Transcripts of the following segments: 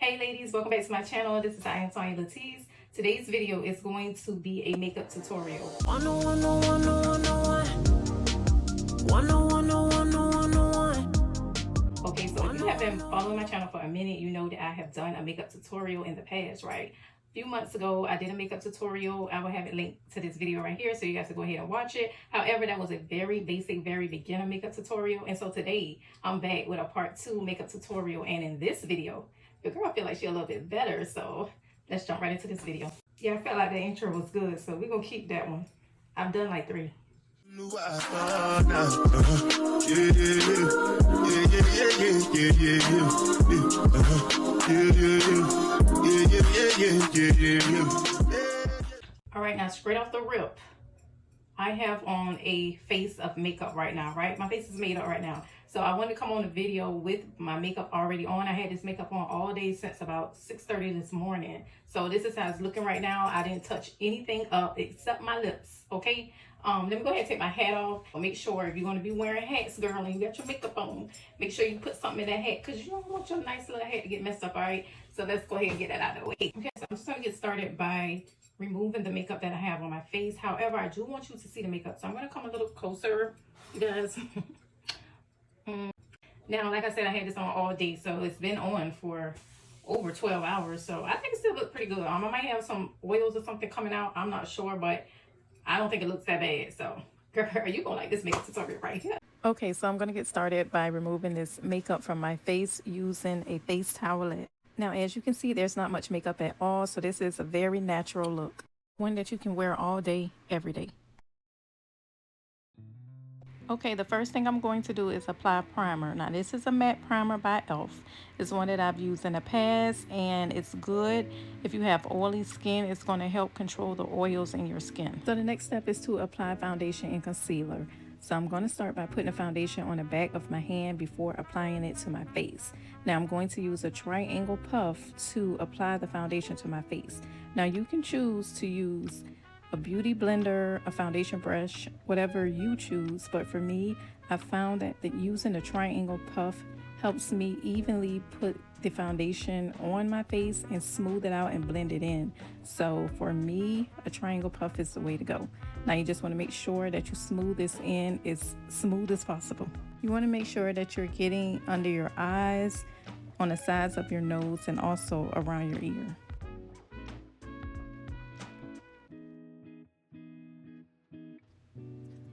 Hey ladies, welcome back to my channel. This is IAmTonyaLatise. Today's video is going to be a makeup tutorial. Okay, so if you have been following my channel for a minute, you know that I have done a makeup tutorial in the past, right? A few months ago, I did a makeup tutorial. I will have it linked to this video right here, so you guys can go ahead and watch it. However, that was a very basic, very beginner makeup tutorial. And so today, I'm back with a part 2 makeup tutorial. And in this video, your girl feel like she's a little bit better, so let's jump right into this video. Yeah, I felt like the intro was good, so we're gonna keep that one. I've done like 3. All right, now straight off the rip, I have on a face of makeup right now, right? My face is made up right now. So I wanted to come on a video with my makeup already on. I had this makeup on all day since about 6:30 this morning. So this is how it's looking right now. I didn't touch anything up except my lips, okay? Let me go ahead and take my hat off. Make sure if you're going to be wearing hats, girl, and you got your makeup on, make sure you put something in that hat because you don't want your nice little hat to get messed up, all right? So let's go ahead and get that out of the way. Okay, so I'm just going to get started by removing the makeup that I have on my face. However, I do want you to see the makeup, so I'm going to come a little closer, you guys. Now, like I said, I had this on all day, so it's been on for over 12 hours, so I think it still looks pretty good. I might have some oils or something coming out, I'm not sure, but I don't think it looks that bad. So girl, you gonna like this makeup tutorial right here. Okay, so I'm gonna get started by removing this makeup from my face using a face towelette. Now, as you can see, there's not much makeup at all, so this is a very natural look, one that you can wear all day, every day. Okay, the first thing I'm going to do is apply primer. Now, this is a matte primer by e.l.f. It's one that I've used in the past, and it's good. If you have oily skin, it's going to help control the oils in your skin. So the next step is to apply foundation and concealer. So I'm going to start by putting the foundation on the back of my hand before applying it to my face. Now, I'm going to use a triangle puff to apply the foundation to my face. Now, you can choose to use a beauty blender, a foundation brush, whatever you choose, but for me, I found that using the triangle puff helps me evenly put the foundation on my face and smooth it out and blend it in. So for me, a triangle puff is the way to go. Now you just want to make sure that you smooth this in as smooth as possible. You want to make sure that you're getting under your eyes, on the sides of your nose, and also around your ear.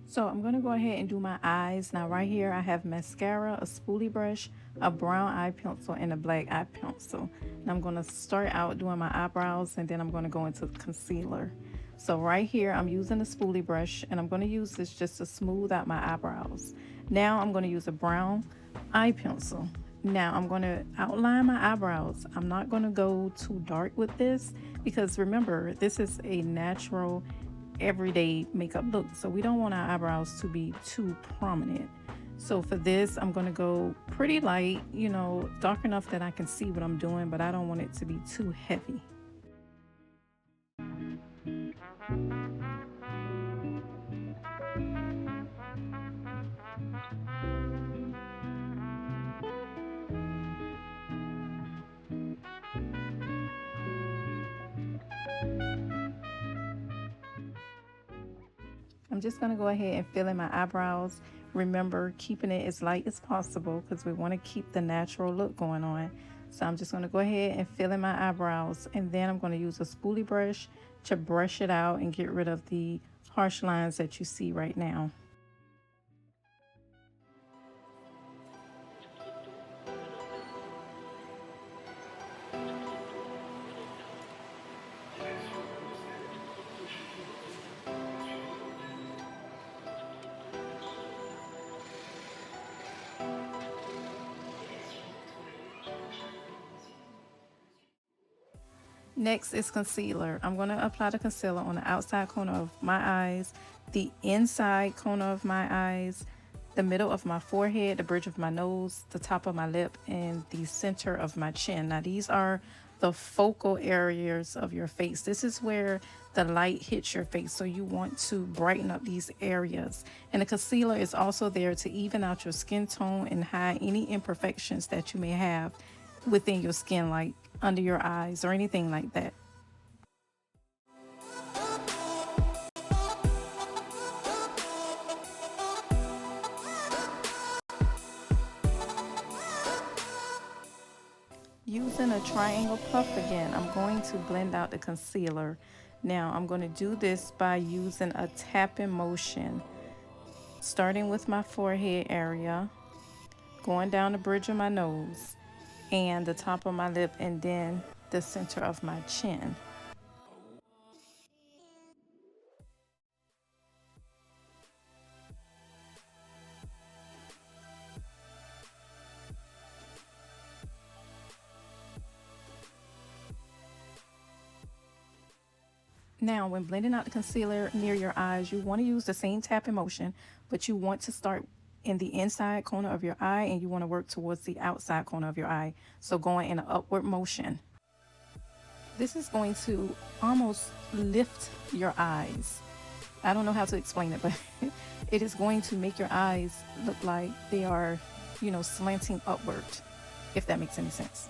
So I'm going to go ahead and do my eyes. Now right here I have mascara, a spoolie brush, a brown eye pencil, and a black eye pencil. And I'm going to start out doing my eyebrows, and then I'm going to go into concealer. So right here I'm using a spoolie brush, and I'm going to use this just to smooth out my eyebrows. Now I'm going to use a brown eye pencil. Now I'm going to outline my eyebrows. I'm not going to go too dark with this because remember, this is a natural everyday makeup look, so we don't want our eyebrows to be too prominent. So for this, I'm going to go pretty light, you know, dark enough that I can see what I'm doing, but I don't want it to be too heavy. I'm just going to go ahead and fill in my eyebrows. Remember, keeping it as light as possible because we want to keep the natural look going on. So I'm just going to go ahead and fill in my eyebrows, and then I'm going to use a spoolie brush to brush it out and get rid of the harsh lines that you see right now. Next is concealer. I'm going to apply the concealer on the outside corner of my eyes, the inside corner of my eyes, the middle of my forehead, the bridge of my nose, the top of my lip, and the center of my chin. Now these are the focal areas of your face. This is where the light hits your face, so you want to brighten up these areas. And the concealer is also there to even out your skin tone and hide any imperfections that you may have within your skin, like under your eyes or anything like that. Using a triangle puff again, I'm going to blend out the concealer. Now I'm going to do this by using a tapping motion, starting with my forehead area, going down the bridge of my nose and the top of my lip, and then the center of my chin. Now, when blending out the concealer near your eyes, you want to use the same tapping motion, but you want to start in the inside corner of your eye and you want to work towards the outside corner of your eye. So going in an upward motion. This is going to almost lift your eyes. I don't know how to explain it, but it is going to make your eyes look like they are, you know, slanting upward, if that makes any sense.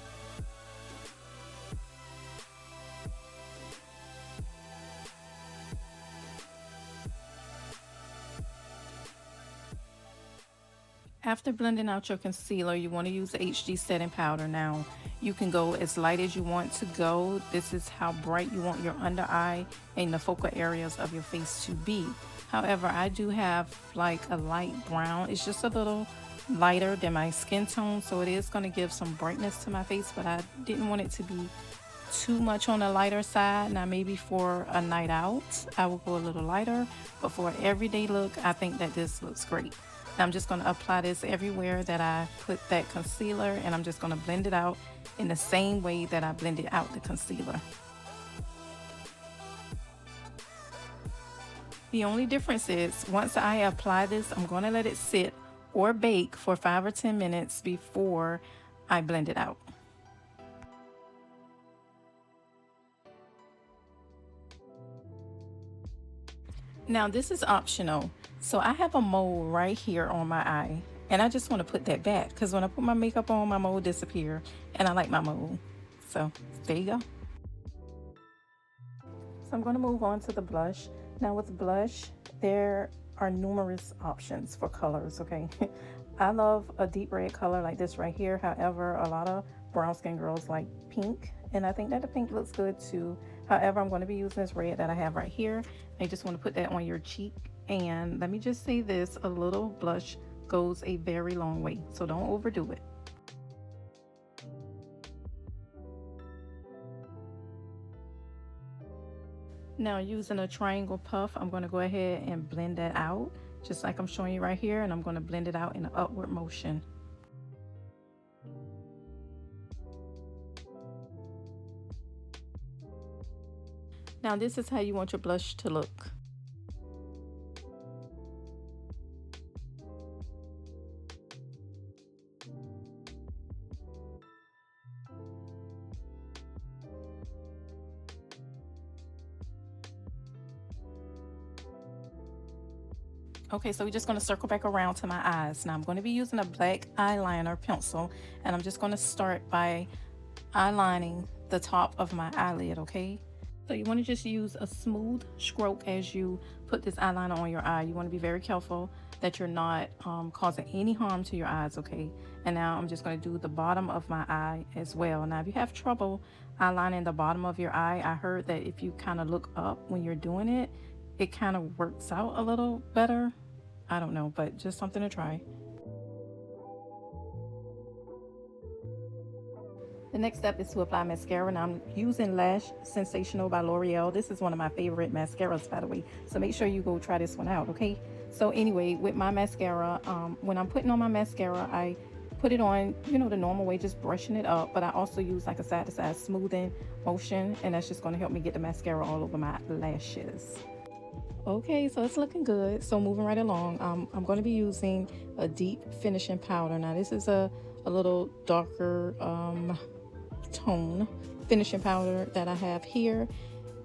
After blending out your concealer, you want to use the HD setting powder. Now, you can go as light as you want to go. This is how bright you want your under eye and the focal areas of your face to be. However, I do have like a light brown. It's just a little lighter than my skin tone, so it is going to give some brightness to my face, but I didn't want it to be too much on the lighter side. Now, maybe for a night out, I will go a little lighter, but for an everyday look, I think that this looks great. I'm just going to apply this everywhere that I put that concealer, and I'm just going to blend it out in the same way that I blended out the concealer. The only difference is once I apply this, I'm going to let it sit or bake for 5 or 10 minutes before I blend it out. Now this is optional. So I have a mole right here on my eye, and I just want to put that back because when I put my makeup on, my mole disappear, and I like my mole. So there you go. So I'm going to move on to the blush. Now with blush, there are numerous options for colors, okay? I love a deep red color like this right here. However, a lot of brown skin girls like pink, and I think that the pink looks good too. However, I'm going to be using this red that I have right here. I just want to put that on your cheek. And let me just say this, a little blush goes a very long way, so don't overdo it. Now using a triangle puff, I'm going to go ahead and blend that out, just like I'm showing you right here, and I'm going to blend it out in an upward motion. Now this is how you want your blush to look. Okay, so we're just going to circle back around to my eyes. Now I'm going to be using a black eyeliner pencil, and I'm just going to start by eyelining the top of my eyelid, okay? So you want to just use a smooth stroke as you put this eyeliner on your eye. You want to be very careful that you're not causing any harm to your eyes, okay? And now I'm just going to do the bottom of my eye as well. Now if you have trouble eyelining the bottom of your eye, I heard that if you kind of look up when you're doing it, it kind of works out a little better. I don't know, but just something to try. The next step is to apply mascara. Now I'm using Lash Sensational by L'Oreal. This is one of my favorite mascaras, by the way. So make sure you go try this one out, okay? So anyway, with my mascara, when I'm putting on my mascara, I put it on, you know, the normal way, just brushing it up. But I also use like a side-to-side smoothing motion, and that's just going to help me get the mascara all over my lashes. Okay, so it's looking good. So moving right along, I'm going to be using a deep finishing powder. Now this is a little darker tone finishing powder that I have here.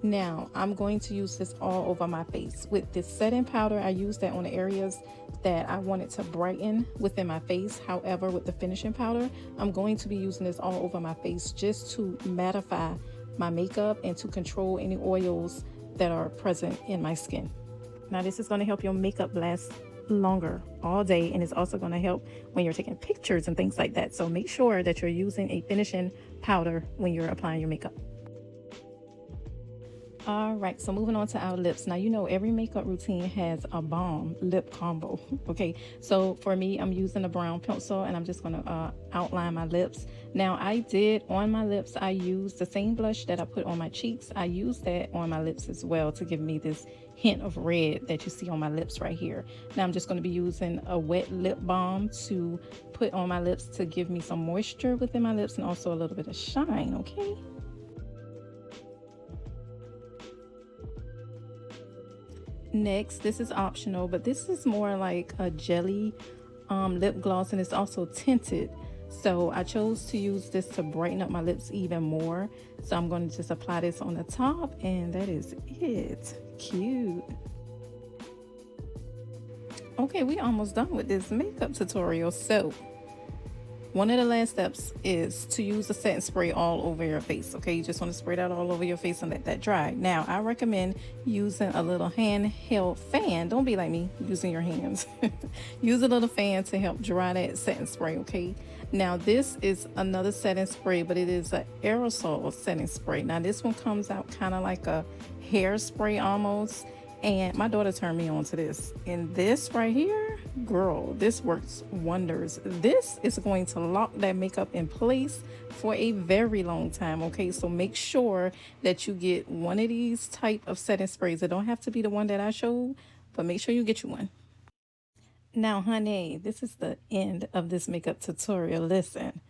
Now I'm going to use this all over my face. With this setting powder, I use that on the areas that I wanted to brighten within my face. However, with the finishing powder, I'm going to be using this all over my face just to mattify my makeup and to control any oils that are present in my skin. Now this is going to help your makeup last longer all day, and it's also going to help when you're taking pictures and things like that. So make sure that you're using a finishing powder when you're applying your makeup. All right, so moving on to our lips. Now, you know, every makeup routine has a bomb lip combo. Okay, so for me, I'm using a brown pencil and I'm just gonna outline my lips. Now, I did on my lips, I used the same blush that I put on my cheeks. I used that on my lips as well to give me this hint of red that you see on my lips right here. Now, I'm just gonna be using a wet lip balm to put on my lips to give me some moisture within my lips and also a little bit of shine, okay? Next, this is optional, but this is more like a jelly lip gloss, and it's also tinted. So I chose to use this to brighten up my lips even more. So I'm going to just apply this on the top, and that is it. Cute. Okay, we almost done with this makeup tutorial. So one of the last steps is to use a setting spray all over your face. Okay, you just want to spray that all over your face and let that dry. Now, I recommend using a little handheld fan. Don't be like me using your hands. Use a little fan to help dry that setting spray, okay? Now, this is another setting spray, but it is an aerosol setting spray. Now, this one comes out kind of like a hairspray almost. And my daughter turned me on to this. And this right here, girl, this works wonders. This is going to lock that makeup in place for a very long time, okay? So make sure that you get one of these type of setting sprays. It don't have to be the one that I showed, but make sure you get you one. Now, honey, this is the end of this makeup tutorial. Listen,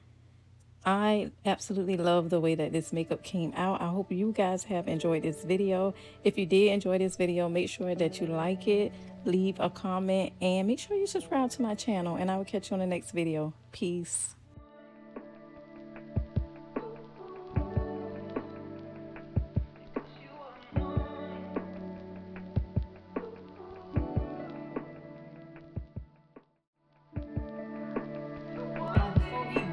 I absolutely love the way that this makeup came out. I hope you guys have enjoyed this video. If you did enjoy this video, make sure that you like it, leave a comment, and make sure you subscribe to my channel, and I will catch you on the next video. Peace.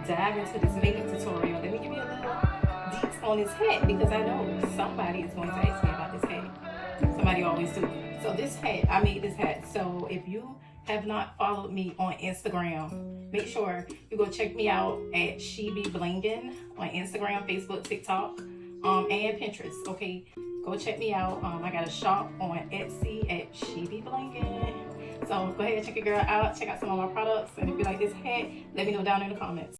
Dive into this makeup tutorial, let me give you a little deets on this hat, because I know somebody is going to ask me about this hat. Somebody always do. So this hat, I made this hat. So if you have not followed me on Instagram, make sure you go check me out at She Be Blingin on Instagram, Facebook, TikTok, and Pinterest. Okay, go check me out. I got a shop on Etsy at She Be Blingin. So go ahead and check your girl out. Check out some of my products, and if you like this hat, let me know down in the comments.